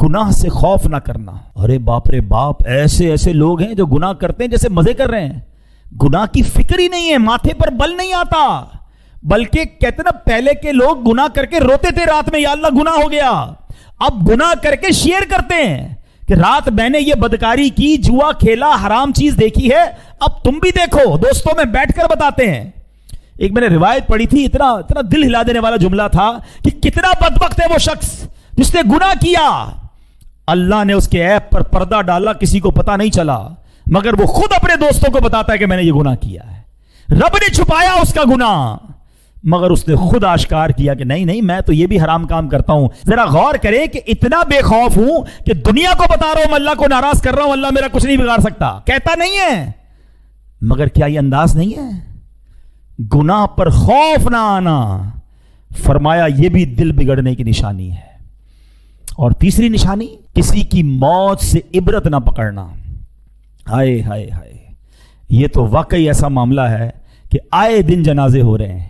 گناہ سے خوف نہ کرنا. ارے باپ رے باپ، ایسے ایسے لوگ ہیں جو گناہ کرتے ہیں جیسے مزے کر رہے ہیں. گناہ کی فکر ہی نہیں ہے، ماتھے پر بل نہیں آتا، بلکہ کہتے نا پہلے کے لوگ گناہ کر کے روتے تھے رات میں، یا اللہ گناہ ہو گیا. اب گناہ کر کے شیئر کرتے ہیں کہ رات میں نے یہ بدکاری کی، جوا کھیلا، حرام چیز دیکھی ہے، اب تم بھی دیکھو. دوستوں میں بیٹھ کر بتاتے ہیں. ایک میں نے روایت پڑھی تھی، اتنا دل ہلا دینے والا جملہ تھا کہ کتنا بدبخت ہے وہ شخص جس نے گناہ کیا، اللہ نے اس کے عیب پر پردہ ڈالا، کسی کو پتا نہیں چلا، مگر وہ خود اپنے دوستوں کو بتاتا ہے کہ میں نے یہ گناہ کیا ہے. رب نے چھپایا اس کا گناہ، مگر اس نے خود آشکار کیا کہ نہیں میں تو یہ بھی حرام کام کرتا ہوں. ذرا غور کریں کہ اتنا بے خوف ہوں کہ دنیا کو بتا رہا ہوں میں اللہ کو ناراض کر رہا ہوں، اللہ میرا کچھ نہیں بگاڑ سکتا، کہتا نہیں ہے. مگر کیا یہ انداز نہیں ہے؟ گناہ پر خوف نہ آنا، فرمایا یہ بھی دل بگڑنے کی نشانی ہے. اور تیسری نشانی، کسی کی موت سے عبرت نہ پکڑنا. ہائے ہائے ہائے، یہ تو واقعی ایسا معاملہ ہے کہ آئے دن جنازے ہو رہے ہیں،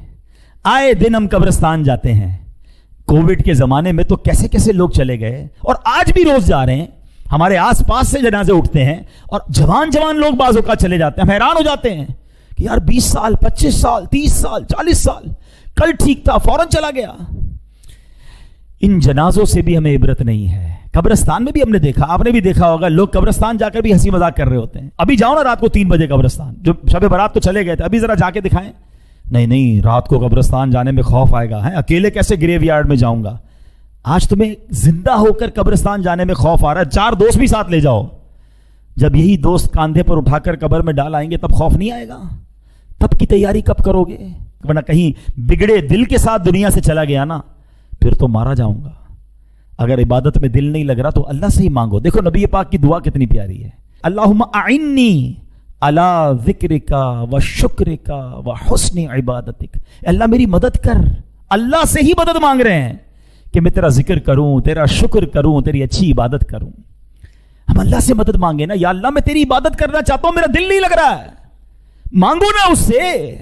آئے دن ہم قبرستان جاتے ہیں. کووڈ کے زمانے میں تو کیسے کیسے لوگ چلے گئے، اور آج بھی روز جا رہے ہیں. ہمارے آس پاس سے جنازے اٹھتے ہیں اور جوان لوگ بعض اوقات چلے جاتے ہیں. ہم حیران ہو جاتے ہیں کہ یار 20 سال 25 سال 30 سال 40 سال، کل ٹھیک تھا فوراً چلا گیا. ان جنازوں سے بھی ہمیں عبرت نہیں ہے. قبرستان میں بھی ہم نے دیکھا، آپ نے بھی دیکھا ہوگا، لوگ قبرستان جا کر بھی ہنسی مذاق کر رہے ہوتے ہیں. ابھی جاؤ نا رات کو 3 بجے قبرستان، جو شب برات تو چلے گئے تھے، ابھی ذرا جا کے دکھائیں. نہیں رات کو قبرستان جانے میں خوف آئے گا، اکیلے کیسے گریو یارڈ میں جاؤں گا. آج تمہیں زندہ ہو کر قبرستان جانے میں خوف آ رہا ہے، 4 دوست بھی ساتھ لے جاؤ. جب یہی دوست کاندھے پر اٹھا کر قبر میں ڈال آئیں گے تب خوف نہیں آئے گا؟ تب کی تیاری کب کرو گے؟ ورنہ کہیں بگڑے دل کے ساتھ دنیا سے چلا گیا نا، پھر تو مارا جاؤں گا. اگر عبادت میں دل نہیں لگ رہا تو اللہ سے ہی مانگو. دیکھو نبی پاک کی دعا کتنی پیاری ہے. اللہم اعنی علی ذکرک و شکرک و حسن عبادتک. اللہ میری مدد کر. اللہ سے ہی مدد مانگ رہے ہیں کہ میں تیرا ذکر کروں، تیرا شکر کروں، تیری اچھی عبادت کروں. ہم اللہ سے مدد مانگے نا، یا اللہ میں تیری عبادت کرنا چاہتا ہوں، میرا دل نہیں لگ رہا ہے. مانگو نا اس سے.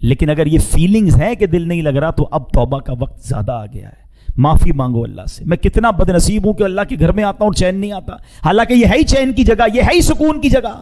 لیکن اگر یہ فیلنگز ہیں کہ دل نہیں لگ رہا تو اب توبہ کا وقت زیادہ آ گیا ہے. معافی مانگو اللہ سے. میں کتنا بد نصیب ہوں کہ اللہ کے گھر میں آتا ہوں چین نہیں آتا، حالانکہ یہ ہے ہی چین کی جگہ، یہ ہے ہی سکون کی جگہ.